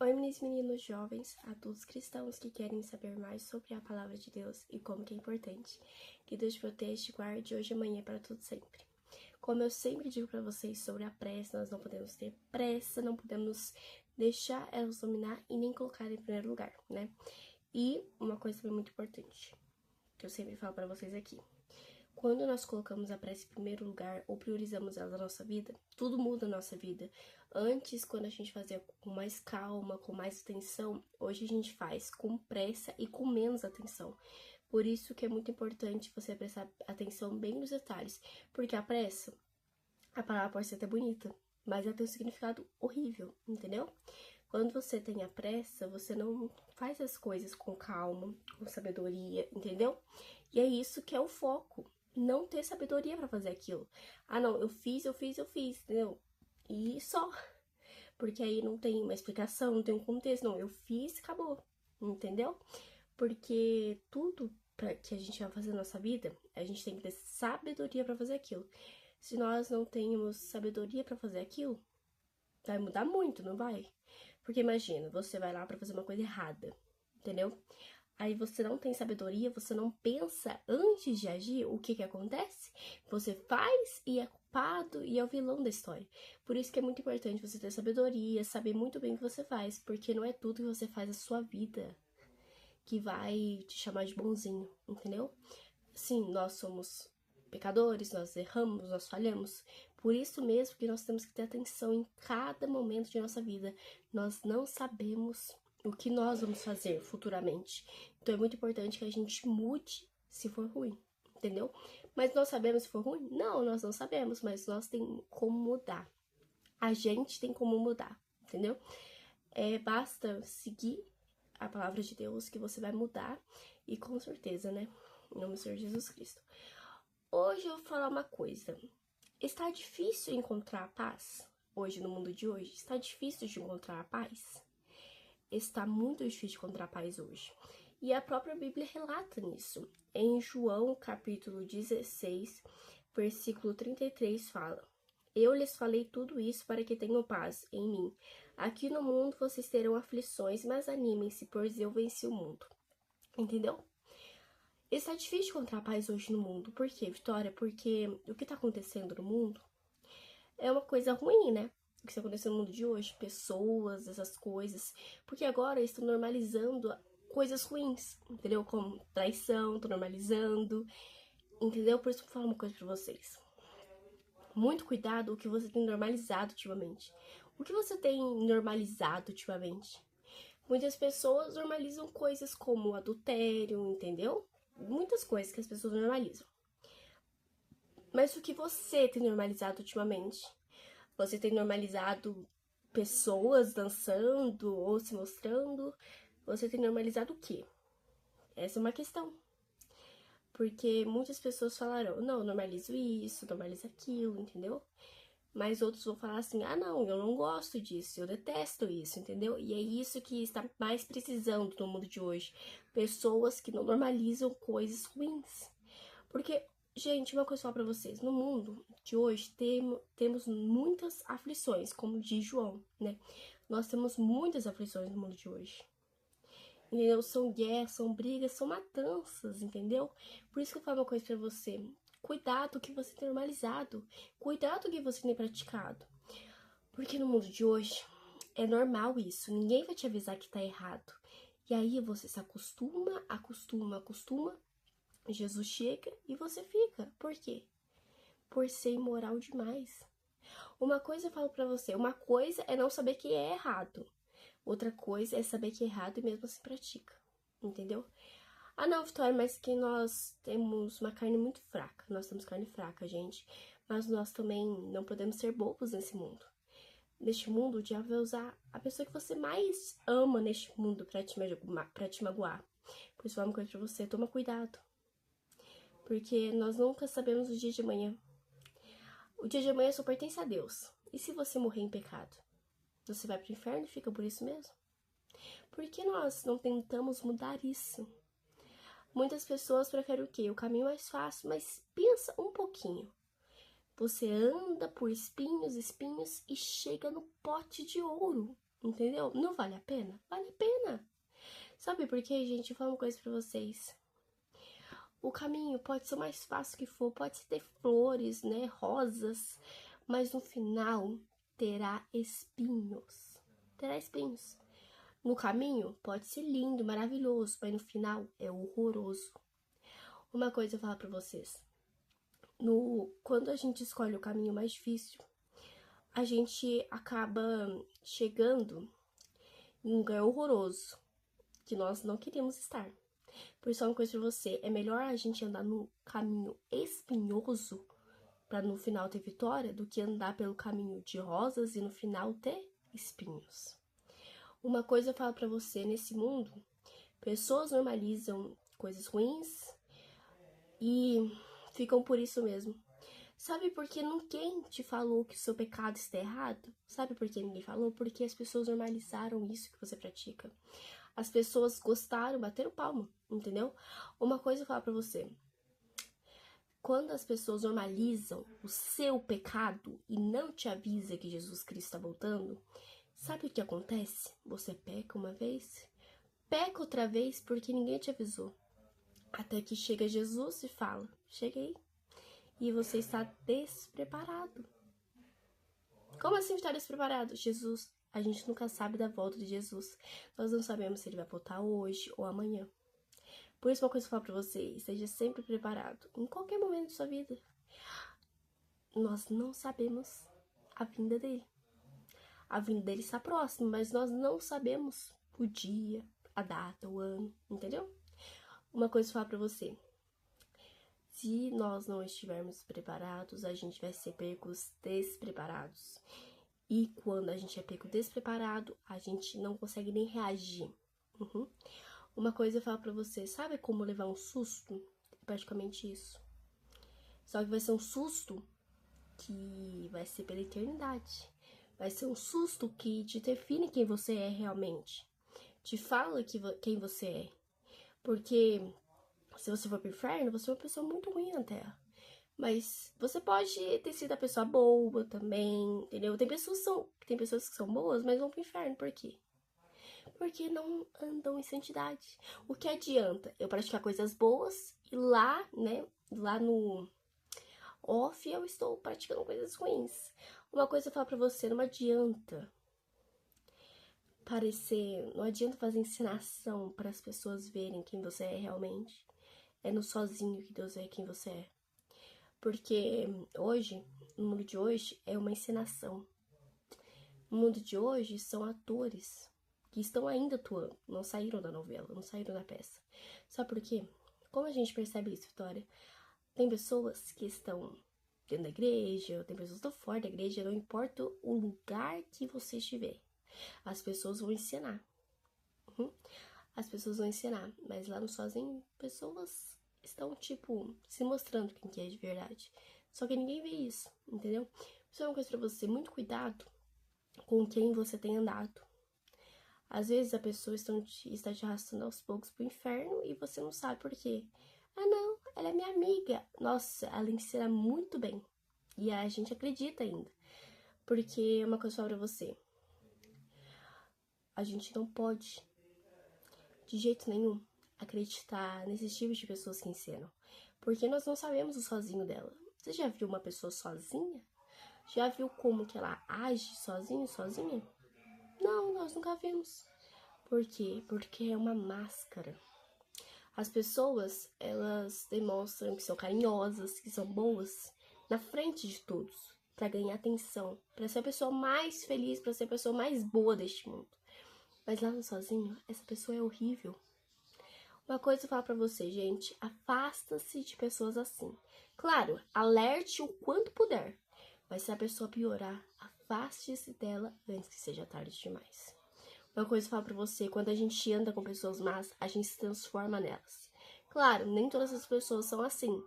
Oi, meninos, meninos, jovens, adultos cristãos que querem saber mais sobre a palavra de Deus e como que é importante. Que Deus te proteja e te guarde hoje e amanhã para tudo sempre. Como eu sempre digo para vocês sobre a pressa, nós não podemos ter pressa, não podemos deixar ela nos dominar e nem colocar em primeiro lugar, né? E uma coisa também muito importante, que eu sempre falo para vocês aqui. Quando nós colocamos a pressa em primeiro lugar ou priorizamos ela na nossa vida, tudo muda na nossa vida. Antes, quando a gente fazia com mais calma, com mais atenção, hoje a gente faz com pressa e com menos atenção. Por isso que é muito importante você prestar atenção bem nos detalhes, porque a pressa, a palavra pode ser até bonita, mas ela tem um significado horrível, entendeu? Quando você tem a pressa, você não faz as coisas com calma, com sabedoria, entendeu? E é isso que é o foco. Não ter sabedoria pra fazer aquilo. Ah, não, eu fiz, entendeu? E só. Porque aí não tem uma explicação, não tem um contexto. Não, eu fiz, acabou. Entendeu? Porque tudo que a gente vai fazer na nossa vida, a gente tem que ter sabedoria pra fazer aquilo. Se nós não temos sabedoria pra fazer aquilo, vai mudar muito, não vai? Porque imagina, você vai lá pra fazer uma coisa errada, entendeu? Aí você não tem sabedoria, você não pensa antes de agir, o que acontece? Você faz e é culpado e é o vilão da história. Por isso que é muito importante você ter sabedoria, saber muito bem o que você faz, porque não é tudo que você faz na sua vida que vai te chamar de bonzinho, entendeu? Sim, nós somos pecadores, nós erramos, nós falhamos. Por isso mesmo que nós temos que ter atenção em cada momento de nossa vida. Nós não sabemos o que nós vamos fazer futuramente. Então é muito importante que a gente mude se for ruim, entendeu? Mas nós sabemos se for ruim? Não, nós não sabemos, mas nós tem como mudar. A gente tem como mudar, entendeu? Basta seguir a palavra de Deus que você vai mudar e com certeza, né? Em nome do Senhor Jesus Cristo. Hoje eu vou falar uma coisa. Está difícil encontrar a paz? Hoje, no mundo de hoje, está difícil de encontrar a paz? Está muito difícil de encontrar a paz hoje. E a própria Bíblia relata nisso. Em João, capítulo 16, versículo 33, fala: Eu lhes falei tudo isso para que tenham paz em mim. Aqui no mundo vocês terão aflições, mas animem-se, pois eu venci o mundo. Entendeu? Está difícil de encontrar paz hoje no mundo. Por quê, Vitória? Porque o que está acontecendo no mundo é uma coisa ruim, né? O que está acontecendo no mundo de hoje, pessoas, essas coisas. Porque agora estão normalizando coisas ruins, entendeu? Como traição, estão normalizando, entendeu? Por isso eu vou falar uma coisa pra vocês. Muito cuidado o que você tem normalizado ultimamente. O que você tem normalizado ultimamente? Muitas pessoas normalizam coisas como adultério, entendeu? Muitas coisas que as pessoas normalizam. Mas o que você tem normalizado ultimamente? Você tem normalizado pessoas dançando ou se mostrando? Você tem normalizado o quê? Essa é uma questão. Porque muitas pessoas falaram, não, normalizo isso, normalizo aquilo, entendeu? Mas outros vão falar assim, ah não, eu não gosto disso, eu detesto isso, entendeu? E é isso que está mais precisando no mundo de hoje. Pessoas que não normalizam coisas ruins. Porque, gente, uma coisa só pra vocês, no mundo de hoje temos muitas aflições, como diz João, né? Nós temos muitas aflições no mundo de hoje. Entendeu? São guerras, são brigas, são matanças, entendeu? Por isso que eu falo uma coisa pra você. Cuidado que você tem normalizado. Cuidado que você tem praticado. Porque no mundo de hoje é normal isso. Ninguém vai te avisar que tá errado. E aí você se acostuma. Jesus chega e você fica. Por quê? Por ser imoral demais. Uma coisa eu falo pra você. Uma coisa é não saber que é errado. Outra coisa é saber que é errado e mesmo assim pratica. Entendeu? Ah não, Vitória, mas que nós temos uma carne muito fraca. Nós temos carne fraca, gente. Mas nós também não podemos ser bobos nesse mundo. Neste mundo, o diabo vai usar a pessoa que você mais ama neste mundo pra te magoar. Por isso, uma coisa pra você, toma cuidado. Porque nós nunca sabemos o dia de amanhã. O dia de amanhã só pertence a Deus. E se você morrer em pecado? Você vai pro inferno e fica por isso mesmo? Por que nós não tentamos mudar isso? Muitas pessoas preferem o quê? O caminho mais fácil, mas pensa um pouquinho. Você anda por espinhos e chega no pote de ouro. entendeu? Não vale a pena? Vale a pena. Sabe por quê, gente? Eu vou falar uma coisa pra vocês. O caminho pode ser o mais fácil que for, pode ter flores, né, rosas, mas no final terá espinhos. Terá espinhos. No caminho pode ser lindo, maravilhoso, mas no final é horroroso. Uma coisa eu vou falar pra vocês. Quando a gente escolhe o caminho mais difícil, a gente acaba chegando em um lugar horroroso, que nós não queríamos estar. Por isso, uma coisa pra você, é melhor a gente andar num caminho espinhoso para no final ter vitória do que andar pelo caminho de rosas e no final ter espinhos. Uma coisa eu falo pra você, nesse mundo, pessoas normalizam coisas ruins e ficam por isso mesmo. Sabe por que ninguém te falou que o seu pecado está errado? Sabe por que ninguém falou? Porque as pessoas normalizaram isso que você pratica. As pessoas gostaram, bateram palma, entendeu? Uma coisa eu falo pra você. Quando as pessoas normalizam o seu pecado e não te avisa que Jesus Cristo está voltando, sabe o que acontece? Você peca uma vez, peca outra vez porque ninguém te avisou. Até que chega Jesus e fala, cheguei. E você está despreparado. Como assim estar despreparado? Jesus, a gente nunca sabe da volta de Jesus. Nós não sabemos se ele vai voltar hoje ou amanhã. Por isso, uma coisa que eu falo pra você, esteja sempre preparado. Em qualquer momento de sua vida. Nós não sabemos a vinda dele. A vinda dele está próxima, mas nós não sabemos o dia, a data, o ano, entendeu? Uma coisa que eu falo pra você. Se nós não estivermos preparados, a gente vai ser pegos despreparados. E quando a gente é pego despreparado, a gente não consegue nem reagir. Uma coisa eu falo pra você, sabe como levar um susto? É praticamente isso. Só que vai ser um susto que vai ser pela eternidade. Vai ser um susto que te define quem você é realmente. Te fala quem você é. Porque se você for pro inferno, você é uma pessoa muito ruim na Terra. Mas você pode ter sido a pessoa boa também, entendeu? Tem pessoas que são boas, mas vão pro inferno. Por quê? Porque não andam em santidade. O que adianta eu praticar coisas boas e lá, né, lá no off eu estou praticando coisas ruins. Uma coisa eu falo pra você, não adianta parecer, não adianta fazer ensinação para as pessoas verem quem você é realmente. É no sozinho que Deus vê quem você é. Porque hoje, no mundo de hoje, é uma encenação. No mundo de hoje, são atores que estão ainda atuando, não saíram da novela, não saíram da peça. Sabe por quê? Como a gente percebe isso, Vitória? Tem pessoas que estão dentro da igreja, tem pessoas que estão fora da igreja, não importa o lugar que você estiver. As pessoas vão ensinar. As pessoas vão ensinar, mas lá no sozinho, pessoas estão, tipo, se mostrando quem que é de verdade. Só que ninguém vê isso, entendeu? Isso é uma coisa pra você, muito cuidado com quem você tem andado. Às vezes a pessoa está te arrastando aos poucos pro inferno e você não sabe por quê. Ah, não, ela é minha amiga. Nossa, ela ensina muito bem. E a gente acredita ainda. Porque uma coisa só pra você. A gente não pode, de jeito nenhum, acreditar nesses tipos de pessoas que ensinam. Porque nós não sabemos o sozinho dela. Você já viu uma pessoa sozinha? Já viu como que ela age sozinha? Não, nós nunca vimos. Por quê? Porque é uma máscara. As pessoas, elas demonstram que são carinhosas, que são boas, na frente de todos, para ganhar atenção, para ser a pessoa mais feliz, para ser a pessoa mais boa deste mundo. Mas lá no sozinho, essa pessoa é horrível. Uma coisa eu falo pra você, gente, afasta-se de pessoas assim. Claro, alerte o quanto puder, mas se a pessoa piorar, afaste-se dela antes que seja tarde demais. Uma coisa eu falo pra você, quando a gente anda com pessoas más, a gente se transforma nelas. Claro, nem todas as pessoas são assim,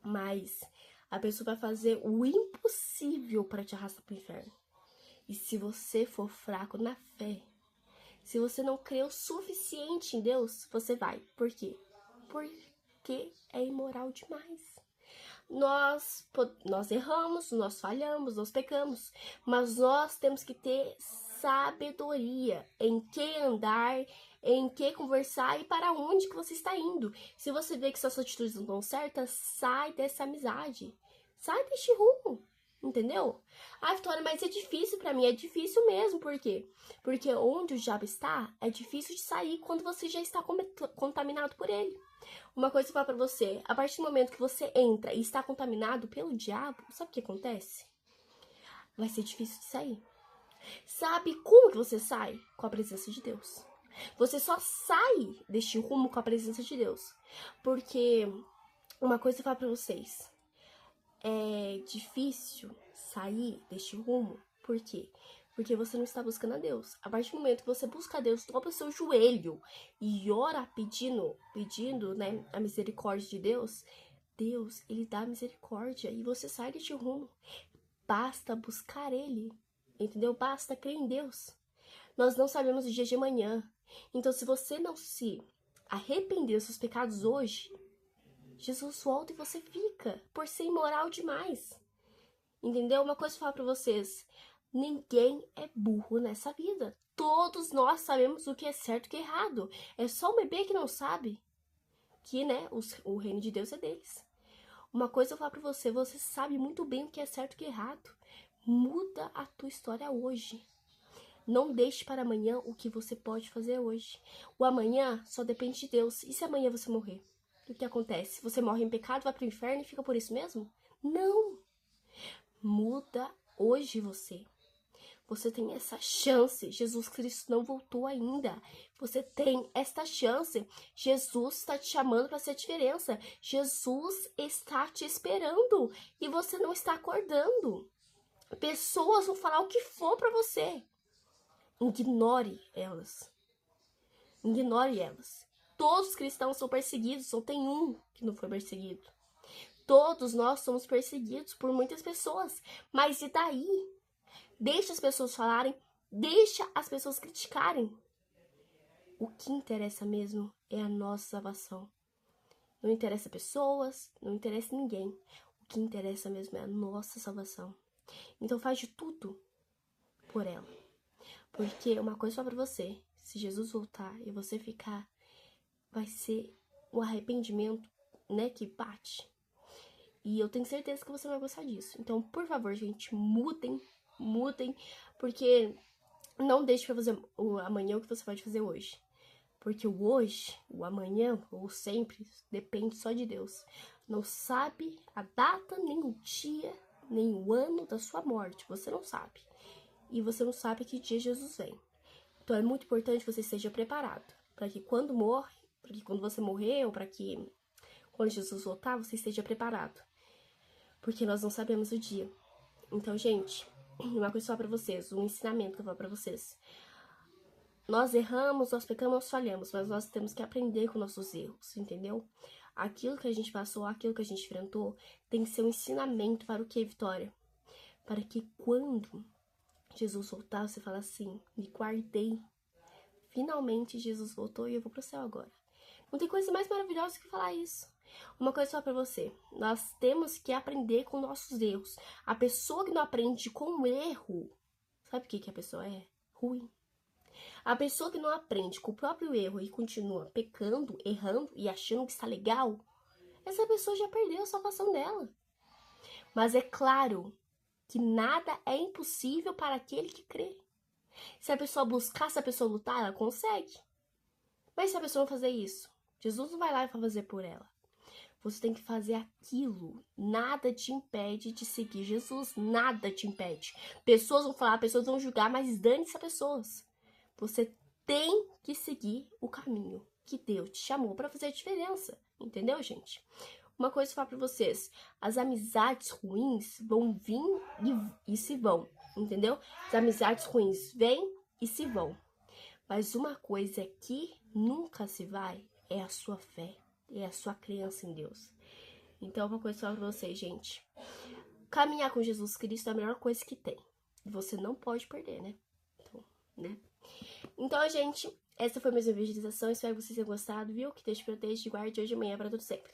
mas a pessoa vai fazer o impossível para te arrastar pro inferno. E se você for fraco na fé, se você não crê o suficiente em Deus, você vai. Por quê? Porque é imoral demais. Nós erramos, nós falhamos, nós pecamos, mas nós temos que ter sabedoria em que andar, em que conversar e para onde que você está indo. Se você vê que suas atitudes não estão certas, sai dessa amizade. Sai deste rumo. Entendeu? Ah, Vitória, mas é difícil pra mim. É difícil mesmo. Por quê? Porque onde o diabo está, é difícil de sair quando você já está contaminado por ele. Uma coisa que eu falo pra você. A partir do momento que você entra e está contaminado pelo diabo, sabe o que acontece? Vai ser difícil de sair. Sabe como que você sai? Com a presença de Deus. Você só sai deste rumo com a presença de Deus. Porque uma coisa que eu falo pra vocês. É difícil sair deste rumo. Por quê? Porque você não está buscando a Deus. A partir do momento que você busca a Deus, dobra o seu joelho e ora pedindo, né, a misericórdia de Deus, Deus, ele dá misericórdia e você sai deste rumo. Basta buscar ele, entendeu? Basta crer em Deus. Nós não sabemos o dia de amanhã. Então, se você não se arrepender dos seus pecados hoje, Jesus volta e você fica por ser imoral demais. Entendeu? Uma coisa que eu falo pra vocês. Ninguém é burro nessa vida. Todos nós sabemos o que é certo e o que é errado. É só o bebê que não sabe que, né, o reino de Deus é deles. Uma coisa eu falo pra você. Você sabe muito bem o que é certo e o que é errado. Muda a tua história hoje. Não deixe para amanhã o que você pode fazer hoje. O amanhã só depende de Deus. E se amanhã você morrer? O que acontece? Você morre em pecado, vai pro inferno e fica por isso mesmo? Não! Muda hoje você. Você tem essa chance. Jesus Cristo não voltou ainda. Você tem esta chance. Jesus está te chamando para ser a diferença. Jesus está te esperando e você não está acordando. Pessoas vão falar o que for para você. Ignore elas. Ignore elas. Todos os cristãos são perseguidos, só tem um que não foi perseguido. Todos nós somos perseguidos por muitas pessoas. Mas e daí? Deixa as pessoas falarem, deixa as pessoas criticarem. O que interessa mesmo é a nossa salvação. Não interessa pessoas, não interessa ninguém. O que interessa mesmo é a nossa salvação. Então faz de tudo por ela. Porque uma coisa só pra você, se Jesus voltar e você ficar, vai ser o arrependimento, né, que bate. E eu tenho certeza que você vai gostar disso. Então, por favor, gente, mudem, porque não deixe pra fazer o amanhã o que você pode fazer hoje. Porque o hoje, o amanhã, ou sempre, depende só de Deus. Não sabe a data, nem o dia, nem o ano da sua morte. Você não sabe. E você não sabe que dia Jesus vem. Então é muito importante que você esteja preparado. Para que quando você morrer, ou para que quando Jesus voltar, você esteja preparado. Porque nós não sabemos o dia. Então, gente, uma coisa só pra vocês, um ensinamento que eu vou pra vocês. Nós erramos, nós pecamos, nós falhamos, mas nós temos que aprender com nossos erros, entendeu? Aquilo que a gente passou, aquilo que a gente enfrentou, tem que ser um ensinamento para o que, Vitória? Para que quando Jesus voltar, você fala assim, me guardei. Finalmente Jesus voltou e eu vou pro céu agora. Não tem coisa mais maravilhosa que falar isso. Uma coisa só pra você. Nós temos que aprender com nossos erros. A pessoa que não aprende com o erro, sabe o que a pessoa é? Ruim. A pessoa que não aprende com o próprio erro e continua pecando, errando e achando que está legal, essa pessoa já perdeu a salvação dela. Mas é claro que nada é impossível para aquele que crê. Se a pessoa buscar, se a pessoa lutar, ela consegue. Mas se a pessoa não fazer isso, Jesus não vai lá e vai fazer por ela. Você tem que fazer aquilo. Nada te impede de seguir Jesus. Nada te impede. Pessoas vão falar, pessoas vão julgar, mas dane-se a pessoas. Você tem que seguir o caminho que Deus te chamou para fazer a diferença. Entendeu, gente? Uma coisa que eu falo pra vocês. As amizades ruins vão vir e se vão. Entendeu? As amizades ruins vêm e se vão. Mas uma coisa que nunca se vai é a sua fé. É a sua crença em Deus. Então, uma coisa só pra vocês, gente. Caminhar com Jesus Cristo é a melhor coisa que tem. E você não pode perder, né? Então, gente, essa foi mais uma visualização. Espero que vocês tenham gostado, viu? Que Deus te proteja e guarde hoje e amanhã para tudo sempre.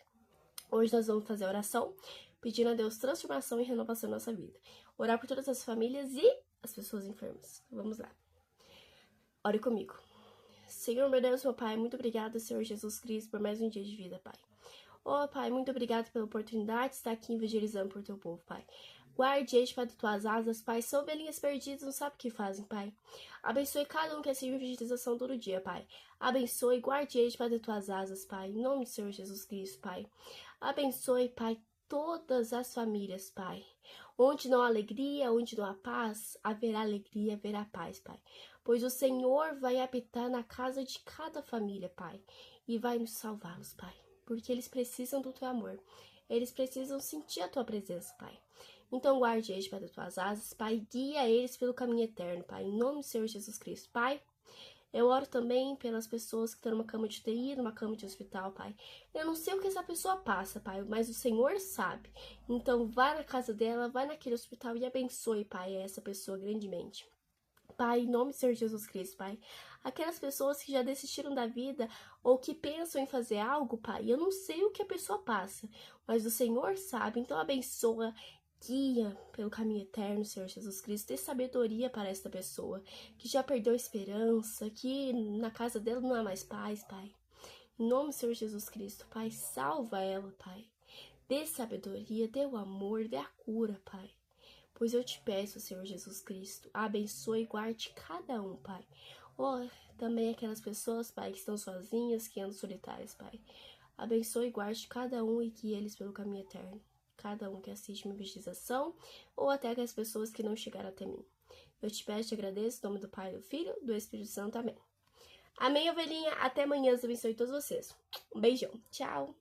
Hoje nós vamos fazer a oração, pedindo a Deus transformação e renovação na nossa vida. Orar por todas as famílias e as pessoas enfermas. Vamos lá. Ore comigo. Senhor, meu Deus, meu Pai, muito obrigada, Senhor Jesus Cristo, por mais um dia de vida, Pai. Oh, Pai, muito obrigado pela oportunidade de estar aqui evangelizando por teu povo, Pai. Guarde eles para tuas asas, Pai. São ovelhinhas perdidas, não sabe o que fazem, Pai. Abençoe cada um que assiste a evangelização todo dia, Pai. Abençoe e guarde eles para tuas asas, Pai. Em nome do Senhor Jesus Cristo, Pai. Abençoe, Pai, todas as famílias, Pai. Onde não há alegria, onde não há paz, haverá alegria, haverá paz, Pai. Pois o Senhor vai habitar na casa de cada família, Pai. E vai nos salvá-los, Pai. Porque eles precisam do teu amor. Eles precisam sentir a tua presença, Pai. Então guarde eles para as tuas asas, Pai. Guia eles pelo caminho eterno, Pai. Em nome do Senhor Jesus Cristo, Pai. Eu oro também pelas pessoas que estão numa cama de UTI, numa cama de hospital, Pai. Eu não sei o que essa pessoa passa, Pai, mas o Senhor sabe. Então vai na casa dela, vai naquele hospital e abençoe, Pai, essa pessoa grandemente. Pai, em nome do Senhor Jesus Cristo, Pai. Aquelas pessoas que já desistiram da vida ou que pensam em fazer algo, Pai, eu não sei o que a pessoa passa, mas o Senhor sabe, então abençoa, guia pelo caminho eterno, Senhor Jesus Cristo. Dê sabedoria para esta pessoa que já perdeu a esperança, que na casa dela não há mais paz, Pai. Em nome do Senhor Jesus Cristo, Pai, salva ela, Pai. Dê sabedoria, dê o amor, dê a cura, Pai. Pois eu te peço, Senhor Jesus Cristo, abençoe e guarde cada um, Pai. Oh, também aquelas pessoas, Pai, que estão sozinhas, que andam solitárias, Pai. Abençoe e guarde cada um e guie eles pelo caminho eterno. Cada um que assiste minha evangelização, ou até aquelas pessoas que não chegaram até mim. Eu te peço e te agradeço, em nome do Pai, do Filho, do Espírito Santo. Amém. Amém, ovelhinha. Até amanhã. Deus abençoe todos vocês. Um beijão. Tchau.